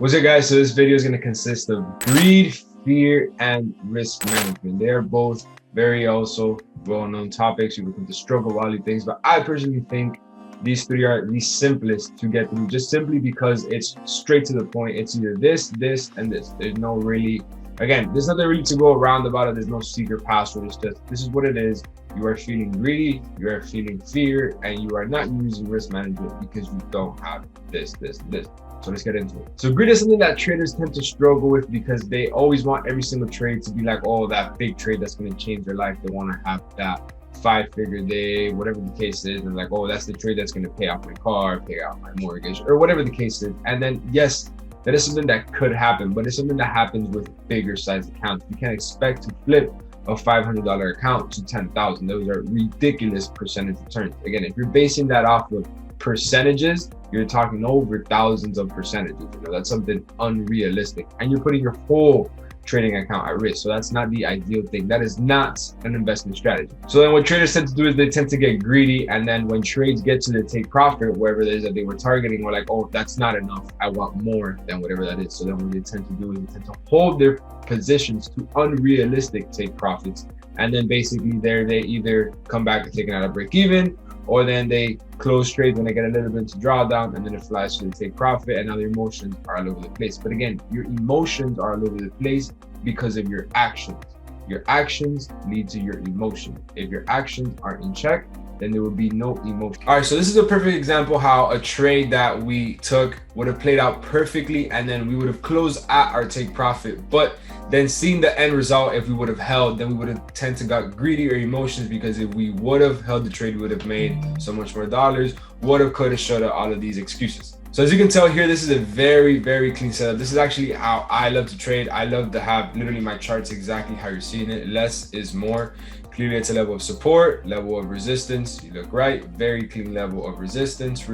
What's up, guys? So this video is going to consist of greed, fear, and risk management. They are both very also well-known topics. You look into struggle value things, but I personally think these three are the simplest to get through, just simply because it's straight to the point. It's either this, this, and this. There's no really, again, there's nothing really to go around about it. There's no secret password. It's just, this is what it is. You are feeling greedy, you are feeling fear, and you are not using risk management because you don't have this, this, and this. So let's get into it. So greed is something that traders tend to struggle with because they always want every single trade to be like, oh, that big trade that's going to change their life. They want to have that 5-figure day, whatever the case is. And like, oh, that's the trade that's going to pay off my car, pay off my mortgage, or whatever the case is. And then, yes, that is something that could happen, but it's something that happens with bigger size accounts. You can't expect to flip a $500 account to 10,000. Those are ridiculous percentage returns. Again, if you're basing that off of percentages, you're talking over thousands of percentages. You know, that's something unrealistic, and you're putting your whole trading account at risk. So that's not the ideal thing. That is not an investment strategy. So then what traders tend to do is they tend to get greedy, and then when trades get to the take profit, wherever it is that they were targeting, we're like, oh, that's not enough, I want more than whatever that is. So then what they tend to do is they tend to hold their positions to unrealistic take profits, and then basically there they either come back to taking out a break even, or then they close trades when they get a little bit to drawdown, and then it flies to the take profit, and now their emotions are all over the place. But again, your emotions are all over the place because of your actions. Your actions lead to your emotion. If your actions are in check, then there will be no emotion. All right, so this is a perfect example how a trade that we took would have played out perfectly, and then we would have closed at our take profit. But then seeing the end result, if we would have held, then we would have tend to got greedy or emotions, because if we would have held the trade, we would have made so much more dollars. Would have, could have, should have, all of these excuses. So as you can tell here, this is a very, very clean setup. This is actually how I love to trade. I love to have literally my charts exactly how you're seeing it. Less is more. Clearly it's a level of support, level of resistance. You look right, very clean level of resistance,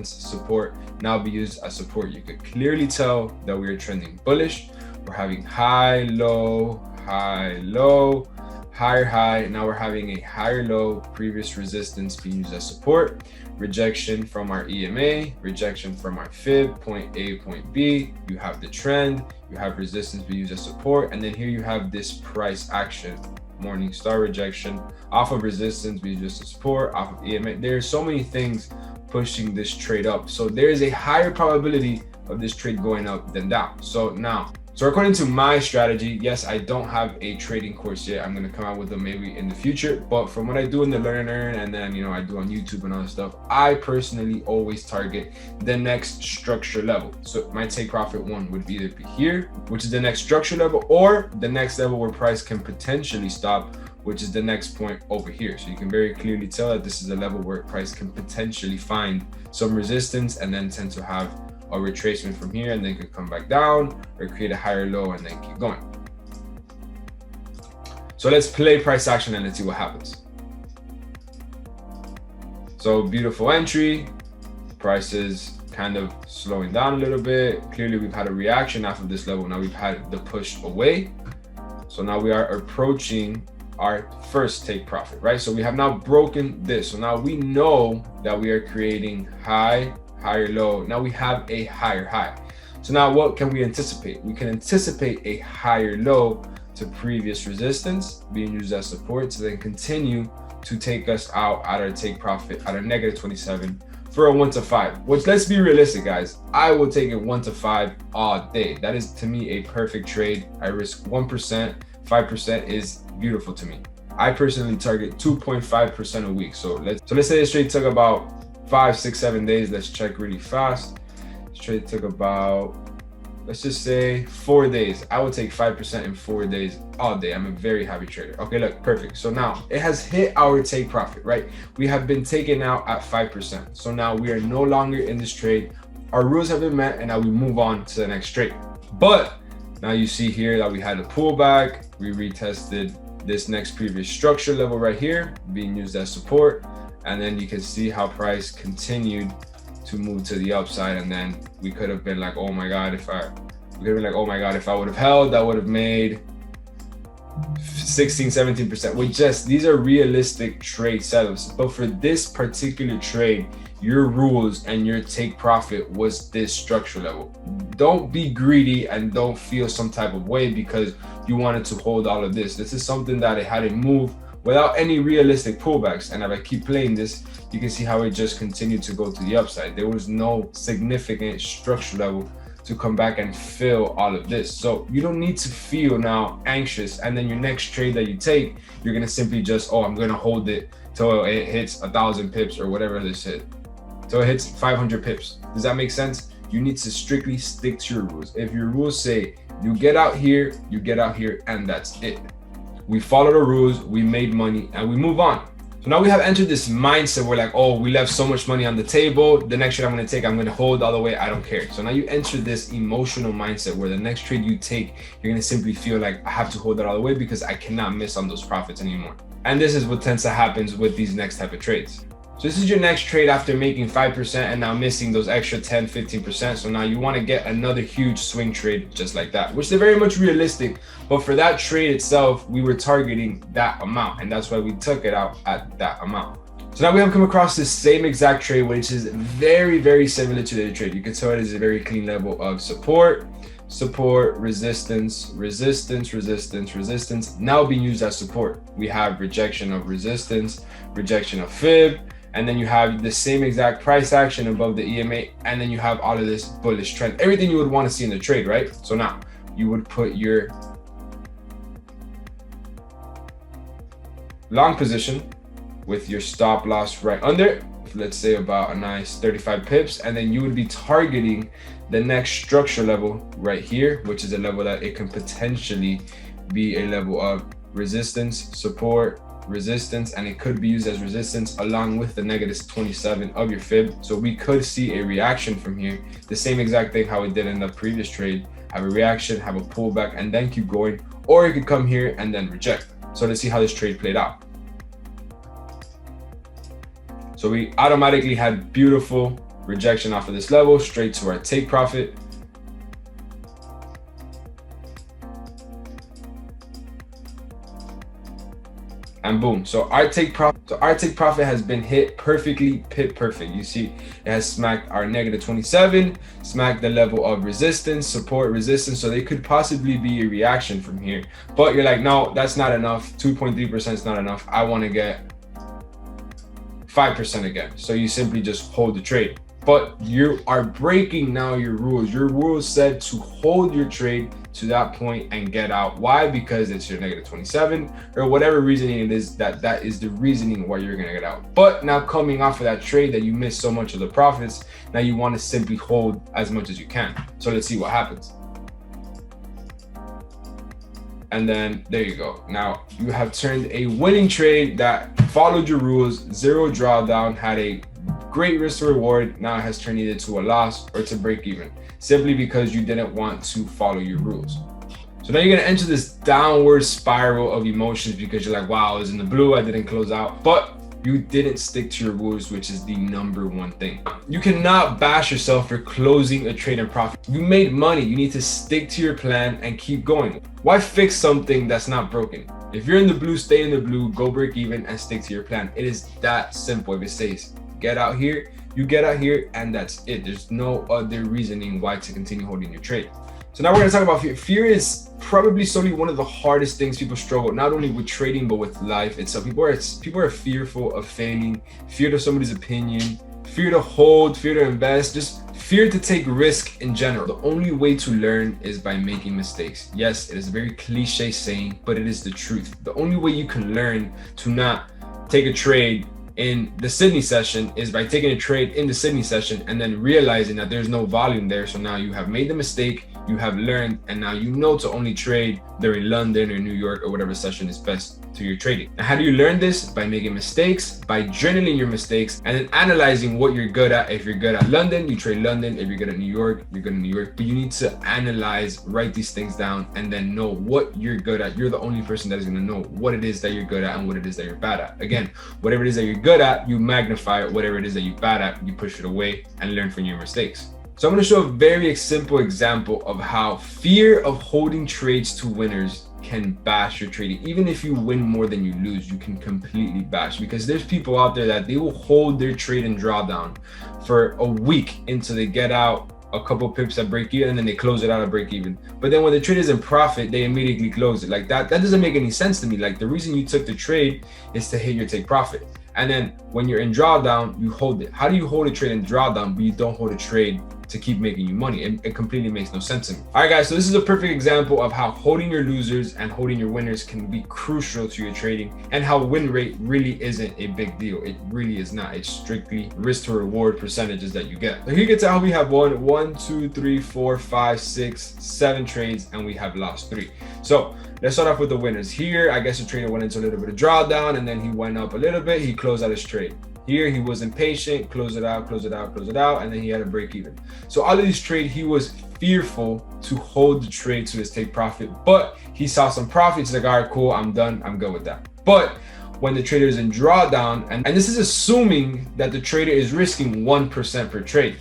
support. Now be used as support. You could clearly tell that we are trending bullish. We're having high, low, higher high. Now we're having a higher low, previous resistance being used as support, rejection from our EMA, rejection from our fib, point A, point B. You have the trend, you have resistance being used as support, and then here you have this price action, morning star rejection off of resistance being used as support, off of EMA. There's so many things pushing this trade up. So there is a higher probability of this trade going up than down. So according to my strategy, yes, I don't have a trading course yet. I'm going to come out with them maybe in the future. But from what I do in the Learn and Earn, and then, I do on YouTube and all that stuff, I personally always target the next structure level. So my take profit one would either be here, which is the next structure level, or the next level where price can potentially stop, which is the next point over here. So you can very clearly tell that this is a level where price can potentially find some resistance and then tend to have a retracement from here, and then could come back down or create a higher low and then keep going. So let's play price action and let's see what happens. So beautiful entry, price is kind of slowing down a little bit. Clearly we've had a reaction off of this level. Now we've had the push away. So now we are approaching our first take profit, right? So we have now broken this. So now we know that we are creating higher low. Now we have a higher high. So now what can we anticipate? We can anticipate a higher low to previous resistance being used as support to then continue to take us out at our take profit at our -27 for a 1 to 5, which, let's be realistic, guys, I will take it 1 to 5 all day. That is to me a perfect trade. I risk 1%, 5% is beautiful to me. I personally target 2.5% a week. So let's say this trade took about 5, 6, 7 days. Let's check really fast. This trade took about, let's just say 4 days. I would take 5% in 4 days all day. I'm a very happy trader. Okay, look, perfect. So now it has hit our take profit, right? We have been taken out at 5%. So now we are no longer in this trade. Our rules have been met, and now we move on to the next trade. But now you see here that we had a pullback. We retested this next previous structure level right here being used as support. And then you can see how price continued to move to the upside. And then we could have been like, oh my God, if I would have held, that would have made 16, 17%. With just, these are realistic trade setups. But for this particular trade, your rules and your take profit was this structure level. Don't be greedy and don't feel some type of way because you wanted to hold all of this. This is something that it had to move without any realistic pullbacks. And if I keep playing this, you can see how it just continued to go to the upside. There was no significant structure level to come back and fill all of this. So you don't need to feel now anxious. And then your next trade that you take, you're gonna simply just, oh, I'm gonna hold it till it hits 1,000 pips or whatever this hit. So it hits 500 pips. Does that make sense? You need to strictly stick to your rules. If your rules say you get out here, you get out here, and that's it. We follow the rules, we made money, and we move on. So now we have entered this mindset where like, oh, we left so much money on the table. The next trade I'm going to take, I'm going to hold all the way. I don't care. So now you enter this emotional mindset where the next trade you take, you're going to simply feel like I have to hold it all the way because I cannot miss on those profits anymore. And this is what tends to happen with these next type of trades. So this is your next trade after making 5% and now missing those extra 10, 15%. So now you want to get another huge swing trade just like that, which is very much realistic. But for that trade itself, we were targeting that amount. And that's why we took it out at that amount. So now we have come across the same exact trade, which is very, very similar to the trade. You can tell it is a very clean level of support, resistance, now being used as support. We have rejection of resistance, rejection of fib, and then you have the same exact price action above the EMA, and then you have all of this bullish trend, everything you would want to see in the trade, right? So now you would put your long position with your stop loss right under, let's say about a nice 35 pips, and then you would be targeting the next structure level right here, which is a level that it can potentially be a level of resistance, support, resistance, and it could be used as resistance along with the -27 of your fib. So we could see a reaction from here, the same exact thing how it did in the previous trade, have a reaction, have a pullback, and then keep going, or it could come here and then reject. So let's see how this trade played out. So we automatically had beautiful rejection off of this level, straight to our take profit. And boom, so our take profit has been hit perfectly, pit perfect. You see, it has smacked our -27, smacked the level of resistance, support, resistance. So they could possibly be a reaction from here. But you're like, no, that's not enough. 2.3% is not enough. I want to get 5% again. So you simply just hold the trade. But you are breaking now your rules. Your rules said to hold your trade to that point and get out. Why? Because it's your -27 or whatever reasoning it is, that is the reasoning why you're gonna get out. But now coming off of that trade that you missed so much of the profits, now you want to simply hold as much as you can. So let's see what happens. And then there you go. Now you have turned a winning trade that followed your rules, zero drawdown, had a great risk to reward. Now it has turned either to a loss or to break even, simply because you didn't want to follow your rules. So now you're gonna enter this downward spiral of emotions because you're like, wow, I was in the blue, I didn't close out, but you didn't stick to your rules, which is the #1 thing. You cannot bash yourself for closing a trade in profit. You made money. You need to stick to your plan and keep going. Why fix something that's not broken? If you're in the blue, stay in the blue, go break even and stick to your plan. It is that simple. If it says get out here, you get out here, and that's it. There's no other reasoning why to continue holding your trade. So now we're going to talk about fear. Fear is probably solely one of the hardest things people struggle, not only with trading, but with life itself. People are fearful of failing, fear of somebody's opinion, fear to hold, fear to invest, just fear to take risk in general. The only way to learn is by making mistakes. Yes, it is a very cliche saying, but it is the truth. The only way you can learn to not take a trade in the Sydney session is by taking a trade in the Sydney session and then realizing that there's no volume there. So now you have made the mistake, you have learned, and now you know to only trade during London or New York or whatever session is best to your trading. Now, how do you learn this? By making mistakes, by journaling your mistakes, and then analyzing what you're good at. If you're good at London, you trade London. If you're good at New York, you're good at New York. But you need to analyze, write these things down, and then know what you're good at. You're the only person that is going to know what it is that you're good at and what it is that you're bad at. Again, whatever it is that you're good at, you magnify it. Whatever it is that you're bad at, you push it away and learn from your mistakes. So I'm going to show a very simple example of how fear of holding trades to winners can bash your trading. Even if you win more than you lose, you can completely bash, because there's people out there that they will hold their trade and drawdown for a week until they get out a couple pips at break even, and then they close it out at break even. But then when the trade is in profit, they immediately close it. Like that doesn't make any sense to me. Like, the reason you took the trade is to hit your take profit. And then when you're in drawdown, you hold it. How do you hold a trade in drawdown, but you don't hold a trade to keep making you money? It completely makes no sense to me. All right, guys, so this is a perfect example of how holding your losers and holding your winners can be crucial to your trading, and how win rate really isn't a big deal. It really is not. It's strictly risk to reward percentages that you get. So here you can tell how we have won 1, 2, 3, 4, 5, 6, 7 trades, and we have lost 3. So let's start off with the winners. Here, I guess the trader went into a little bit of drawdown, and then he went up a little bit. He closed out his trade. Here, he was impatient, close it out, close it out, close it out, and then he had a break even. So all of these trades, he was fearful to hold the trade to his take profit, but he saw some profits. Like, all right, cool, I'm done, I'm good with that. But when the trader is in drawdown, and this is assuming that the trader is risking 1% per trade,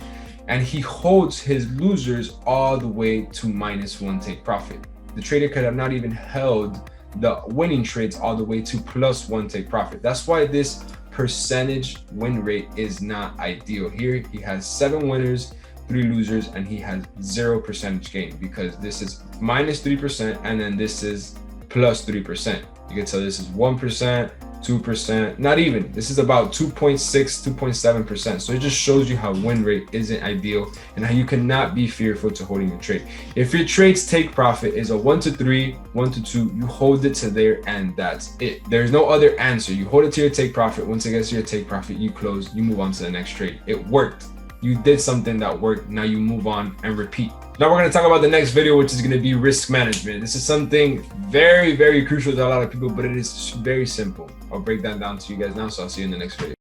and he holds his losers all the way to -1 take profit. The trader could have not even held the winning trades all the way to +1 take profit. That's why this percentage win rate is not ideal. Here he has 7 winners, 3 losers, and he has 0 percentage gain, because this is -3% and then this is +3%. You can tell this is 1%, 2%, not even. This is about 2.6, 2.7%. So it just shows you how win rate isn't ideal, and how you cannot be fearful to holding your trade. If your trade's take profit is a 1 to 3, 1 to 2, you hold it to there, and that's it. There's no other answer. You hold it to your take profit. Once it gets to your take profit, you close, you move on to the next trade. It worked. You did something that worked. Now you move on and repeat. Now we're going to talk about the next video, which is going to be risk management. This is something very, very crucial to a lot of people, but it is very simple. I'll break that down to you guys now, so I'll see you in the next video.